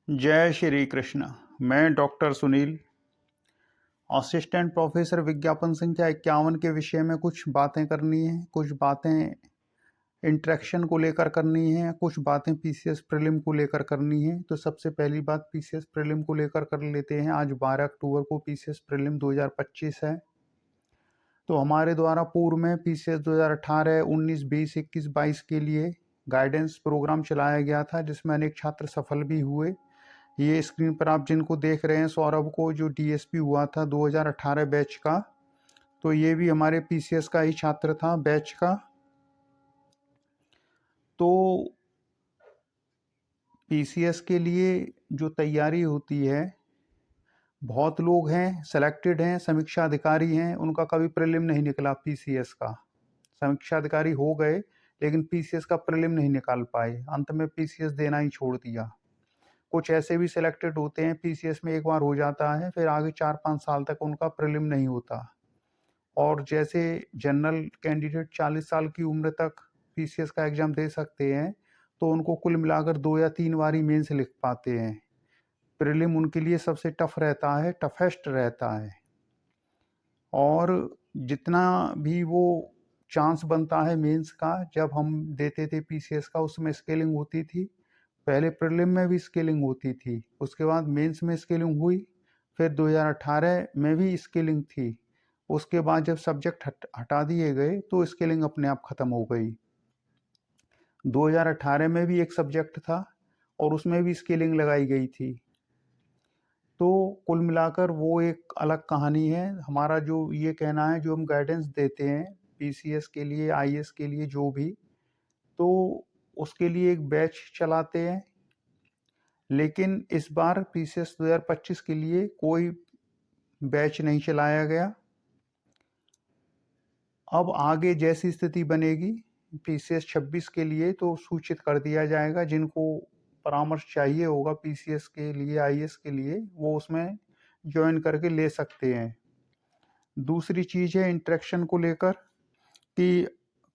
जय श्री कृष्ण। मैं doctor Sunil, assistant professor विज्ञापन संख्या 51 के विषय में कुछ बातें करनी है। कुछ बातें इंट्रैक्शन को लेकर करनी है, कुछ बातें पीसीएस प्रीलिम को लेकर करनी है। तो सबसे पहली बात पीसीएस प्रीलिम को लेकर कर लेते हैं। आज 12 अक्टूबर को पीसीएस प्रीलिम 2025 है। तो हमारे द्वारा पूर्व में पीसीएस 2018, 19, 20, 21, 22 के लिए गाइडेंस प्रोग्राम चलाया गया था, जिसमें अनेक छात्र सफल भी हुए। ये स्क्रीन पर आप जिनको देख रहे हैं, सौरभ को जो डीएसपी हुआ था 2018 बैच का, तो ये भी हमारे पीसीएस का ही छात्र था बैच का। तो पीसीएस के लिए जो तैयारी होती है, बहुत लोग हैं सेलेक्टेड हैं, समीक्षा अधिकारी हैं, उनका कभी प्रीलिम नहीं निकला पीसीएस का। समीक्षा अधिकारी हो गए लेकिन पीसीएस का प्रीलिम नहीं निकाल पाए, अंत में पीसीएस देना ही छोड़ दिया। कुछ ऐसे भी सिलेक्टेड होते हैं, पीसीएस में एक बार हो जाता है, फिर आगे 4-5 साल तक उनका प्रीलिम नहीं होता। और जैसे जनरल कैंडिडेट 40 साल की उम्र तक पीसीएस का एग्जाम दे सकते हैं, तो उनको कुल मिलाकर 2 या 3 बार ही मेंस लिख पाते हैं। प्रीलिम उनके लिए सबसे टफ रहता है, टफेस्ट रहता है। और जितना भी वो चांस बनता है मेंस का, जब हम देते थे पीसीएस का, उसमें स्केलिंग होती थी। पहले प्रीलिम में भी स्केलिंग होती थी, उसके बाद मेंस में स्केलिंग हुई, फिर 2018 में भी स्केलिंग थी। उसके बाद जब सब्जेक्ट हटा दिए गए तो स्केलिंग अपने आप खत्म हो गई। 2018 में भी एक सब्जेक्ट था और उसमें भी स्केलिंग लगाई गई थी। तो कुल मिलाकर वो एक अलग कहानी है। हमारा जो ये कहना है, जो हम गाइडेंस देते हैं पीसीएस के लिए, आईएएस के लिए, जो भी, तो उसके लिए एक बैच चलाते हैं। लेकिन इस बार पीसीएस 2025 के लिए कोई बैच नहीं चलाया गया। अब आगे जैसी स्थिति बनेगी पीसीएस 26 के लिए तो सूचित कर दिया जाएगा। जिनको परामर्श चाहिए होगा पीसीएस के लिए, आईएएस के लिए, वो उसमें ज्वाइन करके ले सकते हैं। दूसरी चीज़ है इंटरेक्शन को लेकर, कि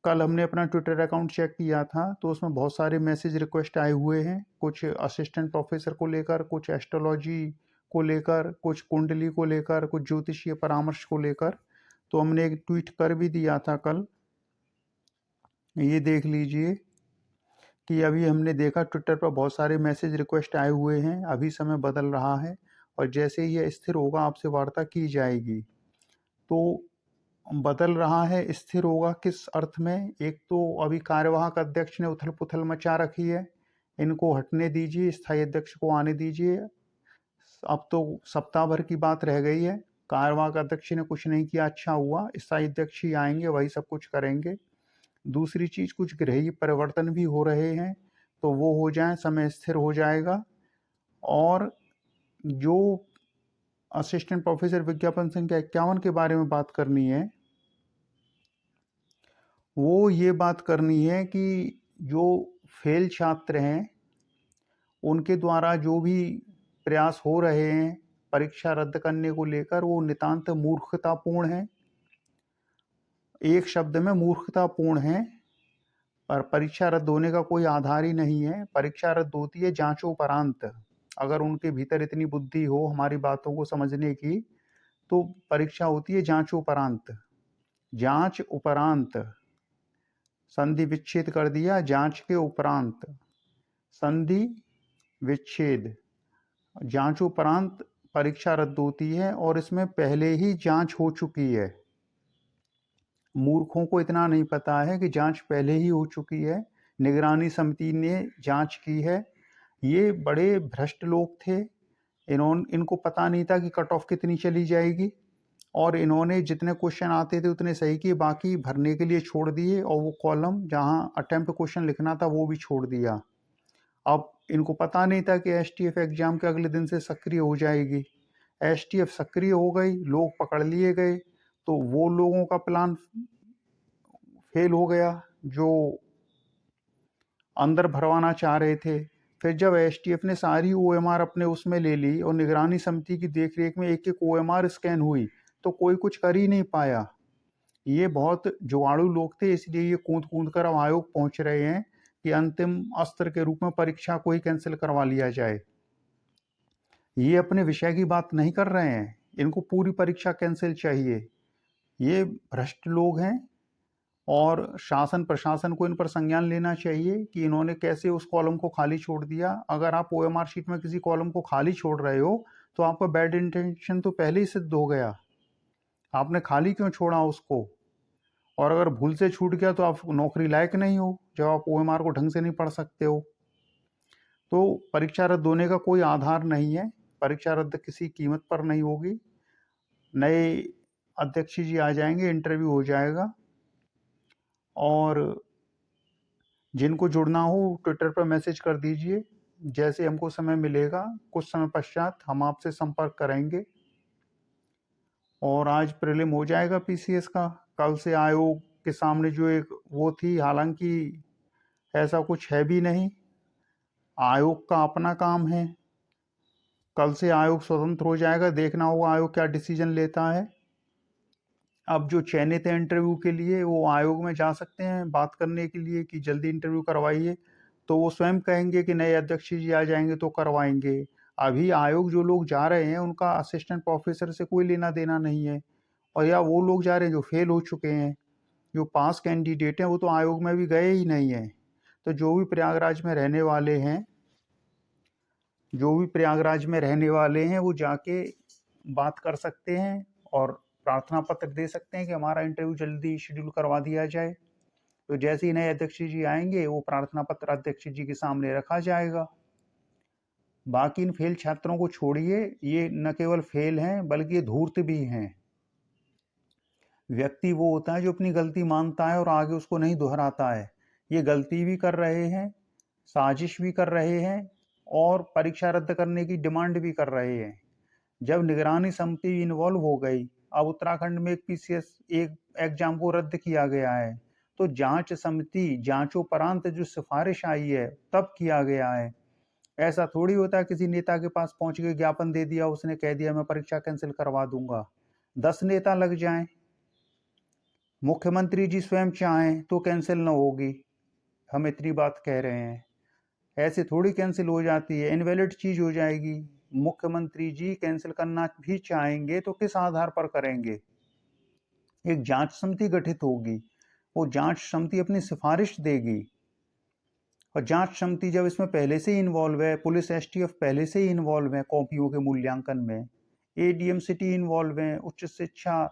कल हमने अपना ट्विटर अकाउंट चेक किया था, तो उसमें बहुत सारे मैसेज रिक्वेस्ट आए हुए हैं, कुछ असिस्टेंट प्रोफेसर को लेकर, कुछ एस्ट्रोलॉजी को लेकर, कुछ कुंडली को लेकर, कुछ ज्योतिषीय परामर्श को लेकर। तो हमने एक ट्वीट कर भी दिया था कल, ये देख लीजिए कि अभी हमने देखा ट्विटर पर बहुत सारे मैसेज रिक्वेस्ट आए हुए हैं। अभी समय बदल रहा है और जैसे ही यह स्थिर होगा आपसे वार्ता की जाएगी। तो बदल रहा है, स्थिर होगा किस अर्थ में? एक तो अभी कार्यवाहक अध्यक्ष ने उथल पुथल मचा रखी है, इनको हटने दीजिए, स्थायी अध्यक्ष को आने दीजिए। अब तो सप्ताह भर की बात रह गई है, कार्यवाहक अध्यक्ष ने कुछ नहीं किया, अच्छा हुआ, स्थायी अध्यक्ष ही आएंगे, वही सब कुछ करेंगे। दूसरी चीज, कुछ गृही परिवर्तन भी हो रहे हैं, तो वो हो जाए, समय स्थिर हो जाएगा। और जो असिस्टेंट प्रोफेसर विज्ञापन संख्या 51 के बारे में बात करनी है, वो ये बात करनी है कि जो फेल छात्र हैं उनके द्वारा जो भी प्रयास हो रहे हैं परीक्षा रद्द करने को लेकर, वो नितांत मूर्खतापूर्ण है। एक शब्द में मूर्खतापूर्ण है। पर परीक्षा रद्द होने का कोई आधार ही नहीं है। परीक्षा रद्द होती है जांचोपरांत। अगर उनके भीतर इतनी बुद्धि हो हमारी बातों को समझने की, तो परीक्षा होती है जांचोपरांत। जांच उपरांत, संधि विच्छेद कर दिया, जांच के उपरांत संधि विच्छेद। जांचोपरांत परीक्षा रद्द होती है और इसमें पहले ही जांच हो चुकी है। मूर्खों को इतना नहीं पता है कि जांच पहले ही हो चुकी है, निगरानी समिति ने जांच की है। ये बड़े भ्रष्ट लोग थे, इनको पता नहीं था कि कट ऑफ कितनी चली जाएगी, और इन्होंने जितने क्वेश्चन आते थे उतने सही किए, बाकी भरने के लिए छोड़ दिए, और वो कॉलम जहां अटेम्प्ट क्वेश्चन लिखना था वो भी छोड़ दिया। अब इनको पता नहीं था कि एसटीएफ एग्जाम के अगले दिन से सक्रिय हो जाएगी। एसटीएफ सक्रिय हो गई, लोग पकड़ लिए गए, तो वो लोगों का प्लान फेल हो गया जो अंदर भरवाना चाह रहे थे। फिर जब एसटीएफ ने सारी ओएमआर अपने उसमें ले ली और निगरानी समिति की देखरेख में एक एक ओएमआर स्कैन हुई, तो कोई कुछ कर ही नहीं पाया। ये बहुत जुगाड़ू लोग थे, इसलिए ये कूद कूद कर अब आयोग पहुंच रहे हैं कि अंतिम अस्त्र के रूप में परीक्षा को ही कैंसिल करवा लिया जाए। ये अपने विषय की बात नहीं कर रहे हैं, इनको पूरी परीक्षा कैंसिल चाहिए। ये भ्रष्ट लोग हैं और शासन प्रशासन को इन पर संज्ञान लेना चाहिए कि इन्होंने कैसे उस कॉलम को खाली छोड़ दिया। अगर आप ओएमआर शीट में किसी कॉलम को खाली छोड़ रहे हो तो आपका बैड इंटेंशन तो पहले ही सिद्ध हो गया। आपने खाली क्यों छोड़ा उसको? और अगर भूल से छूट गया तो आप नौकरी लायक नहीं हो, जब आप ओएमआर को ढंग से नहीं पढ़ सकते हो। तो परीक्षा रद्द होने का कोई आधार नहीं है। परीक्षा रद्द किसी कीमत पर नहीं होगी। नए अध्यक्ष जी आ जाएंगे, इंटरव्यू हो जाएगा, और जिनको जुड़ना हो ट्विटर पर मैसेज कर दीजिए। जैसे हमको समय मिलेगा कुछ समय पश्चात हम आपसे संपर्क करेंगे। और आज प्रीलिम हो जाएगा पीसीएस का। कल से आयोग के सामने जो एक वो थी, हालांकि ऐसा कुछ है भी नहीं, आयोग का अपना काम है। कल से आयोग स्वतंत्र हो जाएगा, देखना होगा आयोग क्या डिसीजन लेता है। अब जो चयनित है इंटरव्यू के लिए वो आयोग में जा सकते हैं बात करने के लिए कि जल्दी इंटरव्यू करवाइए, तो वो स्वयं कहेंगे कि नए अध्यक्ष जी आ जाएंगे तो करवाएंगे। अभी आयोग जो लोग जा रहे हैं उनका असिस्टेंट प्रोफेसर से कोई लेना देना नहीं है, और या वो लोग जा रहे हैं जो फेल हो चुके हैं। जो पास कैंडिडेट हैं वो तो आयोग में भी गए ही नहीं हैं। तो जो भी प्रयागराज में रहने वाले हैं, वो जाके बात कर सकते हैं और प्रार्थना पत्र दे सकते हैं कि हमारा इंटरव्यू जल्दी शेड्यूल करवा दिया जाए। तो जैसे ही नए अध्यक्ष जी आएंगे वो प्रार्थना पत्र अध्यक्ष जी के सामने रखा जाएगा। बाकी इन फेल छात्रों को छोड़िए, ये न केवल फेल हैं बल्कि ये धूर्त भी हैं। व्यक्ति वो होता है जो अपनी गलती मानता है और आगे उसको नहीं दोहराता है। ये गलती भी कर रहे हैं, साजिश भी कर रहे हैं और परीक्षा रद्द करने की डिमांड भी कर रहे हैं। जब निगरानी समिति इन्वॉल्व हो गई, अब उत्तराखंड में एक पीसीएस एक एग्जाम को रद्द किया गया है, तो जांच समिति जांचोपरांत जो सिफारिश आई है तब किया गया है। ऐसा थोड़ी होता है किसी नेता के पास पहुंच के ज्ञापन दे दिया, उसने कह दिया मैं परीक्षा कैंसिल करवा दूंगा। 10 नेता लग जाएं, मुख्यमंत्री जी स्वयं चाहें तो कैंसिल न होगी। हम इतनी बात कह रहे हैं, ऐसे थोड़ी कैंसिल हो जाती है, इनवैलिड चीज हो जाएगी। मुख्यमंत्री जी कैंसिल करना भी चाहेंगे तो किस आधार पर करेंगे? एक जांच समिति गठित होगी, वो जांच समिति अपनी सिफारिश देगी, और जांच समिति जब इसमें पहले से ही इन्वॉल्व है, पुलिस एसटीएफ पहले से ही इन्वॉल्व है कॉपियों के मूल्यांकन में, एडीएम सिटी इन्वॉल्व है, उच्च शिक्षा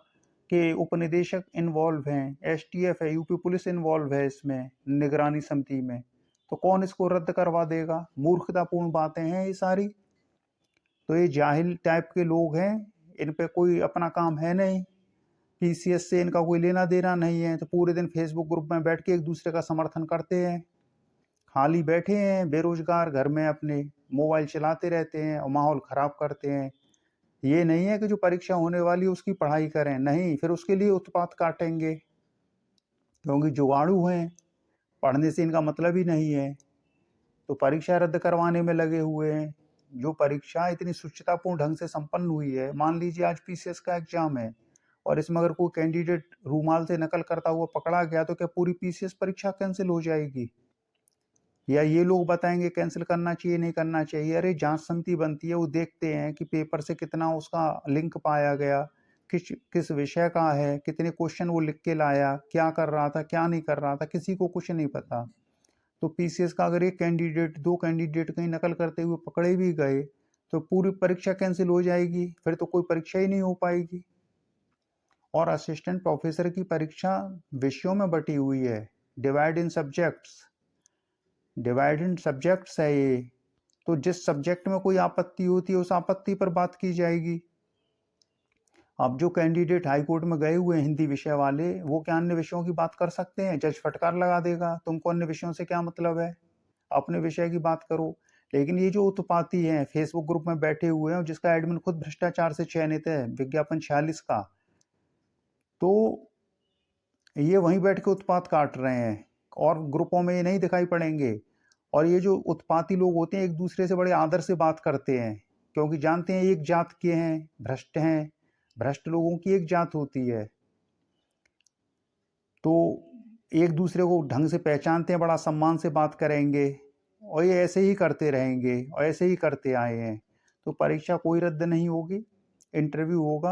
के उपनिदेशक इन्वॉल्व हैं, एसटीएफ है, यूपी पुलिस इन्वॉल्व है इसमें निगरानी समिति में, तो कौन इसको रद्द करवा देगा? मूर्खतापूर्ण बातें हैं ये सारी। तो ये जाहिल टाइप के लोग हैं, इन पे कोई अपना काम है नहीं, पीसीएस से इनका कोई लेना देना नहीं है, तो पूरे दिन फेसबुक ग्रुप में बैठ के एक दूसरे का समर्थन करते हैं। खाली बैठे हैं बेरोजगार घर में, अपने मोबाइल चलाते रहते हैं और माहौल खराब करते हैं। ये नहीं है कि जो परीक्षा होने वाली है उसकी पढ़ाई करें, नहीं, फिर उसके लिए उत्पात काटेंगे क्योंकि जुगाड़ू हैं, पढ़ने से इनका मतलब ही नहीं है। तो परीक्षा रद्द करवाने में लगे हुए हैं। जो परीक्षा इतनी सुचितापूर्ण ढंग से संपन्न हुई है, मान लीजिए आज पीसीएस का एग्जाम है और इसमें अगर कोई कैंडिडेट रूमाल से नकल करता हुआ पकड़ा गया तो क्या पूरी पीसीएस परीक्षा कैंसिल हो जाएगी? या ये लोग बताएंगे कैंसिल करना चाहिए नहीं करना चाहिए? अरे जांच समिति बनती है, वो देखते हैं कि पेपर से कितना उसका लिंक पाया गया, किस किस विषय का है, कितने क्वेश्चन वो लिख के लाया, क्या कर रहा था क्या नहीं कर रहा था, किसी को कुछ नहीं पता। तो पीसीएस का अगर एक कैंडिडेट दो कैंडिडेट कहीं नकल करते हुए पकड़े भी गए तो पूरी परीक्षा कैंसिल हो जाएगी, फिर तो कोई परीक्षा ही नहीं हो पाएगी। और असिस्टेंट प्रोफेसर की परीक्षा विषयों में बटी हुई है, डिवाइड इन सब्जेक्ट्स, है ये। तो जिस सब्जेक्ट में कोई आपत्ति होती है उस आपत्ति पर बात की जाएगी। अब जो कैंडिडेट हाई कोर्ट में गए हुए हैं हिंदी विषय वाले, वो क्या अन्य विषयों की बात कर सकते हैं? जज फटकार लगा देगा, तुमको अन्य विषयों से क्या मतलब है, अपने विषय की बात करो। लेकिन ये जो उत्पाती हैं फेसबुक ग्रुप में बैठे हुए हैं, जिसका एडमिन खुद भ्रष्टाचार से चयनित है, विज्ञापन 46 का, तो ये वहीं बैठ के उत्पात काट रहे हैं और ग्रुपों में ये नहीं दिखाई पड़ेंगे। और ये जो उत्पाती लोग होते हैं एक दूसरे से बड़े आदर से बात करते हैं, क्योंकि जानते हैं एक जात के हैं, भ्रष्ट हैं, भ्रष्ट लोगों की एक जात होती है, तो एक दूसरे को ढंग से पहचानते हैं, बड़ा सम्मान से बात करेंगे और ये ऐसे ही करते रहेंगे और ऐसे ही करते आए हैं। तो परीक्षा कोई रद्द नहीं होगी, इंटरव्यू होगा।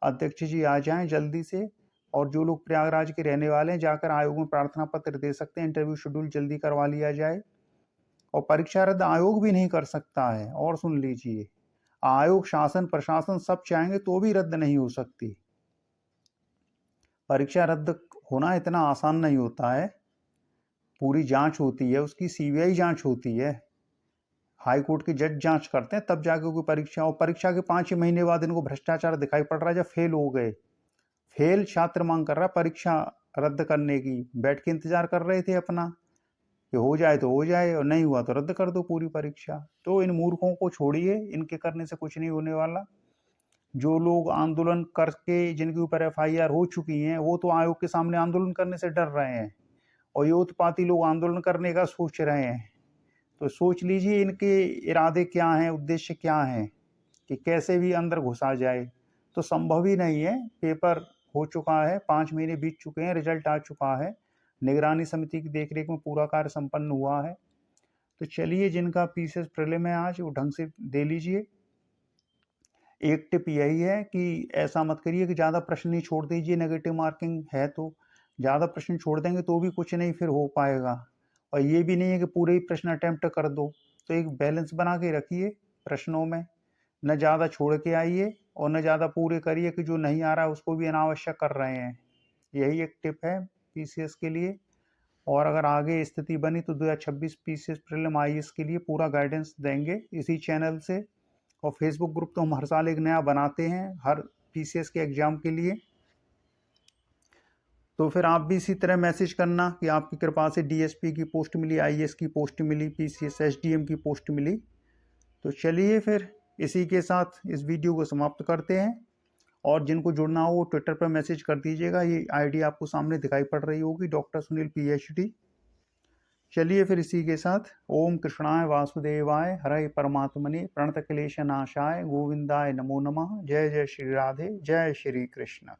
अध्यक्ष जी आ जाएं जल्दी से, और जो लोग प्रयागराज के रहने वाले हैं जाकर आयोग में प्रार्थना पत्र दे सकते हैं, इंटरव्यू शेड्यूल जल्दी करवा लिया जाए। और परीक्षा रद्द आयोग भी नहीं कर सकता है। और सुन लीजिए, आयोग, शासन, प्रशासन सब चाहेंगे तो भी रद्द नहीं हो सकती। परीक्षा रद्द होना इतना आसान नहीं होता है, पूरी जांच होती है, उसकी सीबीआई जांच होती है, हाई कोर्ट के जज जांच करते हैं, तब जाके कोई परीक्षा, और परीक्षा के 5 महीने बाद इनको भ्रष्टाचार दिखाई पड़ रहा है जब फेल हो गए। फेल छात्र मांग कर रहा परीक्षा रद्द करने की, बैठ के इंतजार कर रहे थे अपना कि हो जाए तो हो जाए, और नहीं हुआ तो रद्द कर दो पूरी परीक्षा। तो इन मूर्खों को छोड़िए, इनके करने से कुछ नहीं होने वाला। जो लोग आंदोलन करके, जिनके ऊपर एफआईआर हो चुकी हैं, वो तो आयोग के सामने आंदोलन करने से डर रहे हैं, और ये उत्पाती लोग आंदोलन करने का सोच रहे हैं। तो सोच लीजिए इनके इरादे क्या हैं, उद्देश्य क्या हैं, कि कैसे भी अंदर घुसा जाए। तो संभव ही नहीं है। पेपर हो चुका है, 5 महीने बीत चुके हैं, रिजल्ट आ चुका है, निगरानी समिति की देखरेख में पूरा कार्य संपन्न हुआ है। तो चलिए, जिनका पीसीएस प्रीलिम है आज, वो ढंग से दे लीजिए। एक टिप यही है कि ऐसा मत करिए कि ज़्यादा प्रश्न ही छोड़ दीजिए, नेगेटिव मार्किंग है तो। ज़्यादा प्रश्न छोड़ देंगे तो भी कुछ नहीं फिर हो पाएगा। और ये भी नहीं है कि पूरे ही प्रश्न अटेम्प्ट कर दो। तो एक बैलेंस बना के रखिए प्रश्नों में, न ज़्यादा छोड़ के आइए और न ज़्यादा पूरे करिए कि जो नहीं आ रहा है उसको भी अनावश्यक कर रहे हैं। यही एक टिप है पीसीएस के लिए। और अगर आगे स्थिति बनी तो 2026 पीसीएस प्रीलिम आईएएस के लिए पूरा गाइडेंस देंगे इसी चैनल से। और फेसबुक ग्रुप तो हम हर साल एक नया बनाते हैं हर पीसीएस के एग्जाम के लिए। तो फिर आप भी इसी तरह मैसेज करना कि आपकी कृपा से डीएसपी की पोस्ट मिली, आईएएस की पोस्ट मिली, पीसीएस एसडीएम की पोस्ट मिली। तो चलिए फिर इसी के साथ इस वीडियो को समाप्त करते हैं। और जिनको जुड़ना हो वो ट्विटर पर मैसेज कर दीजिएगा, ये आईडी आपको सामने दिखाई पड़ रही होगी, डॉक्टर सुनील पीएचडी। चलिए फिर इसी के साथ, ओम कृष्णाय वासुदेवाय हरे परमात्मने प्रणतक्लेश नाशाय गोविंदाय नमो नमः। जय जय श्री राधे, जय श्री कृष्ण।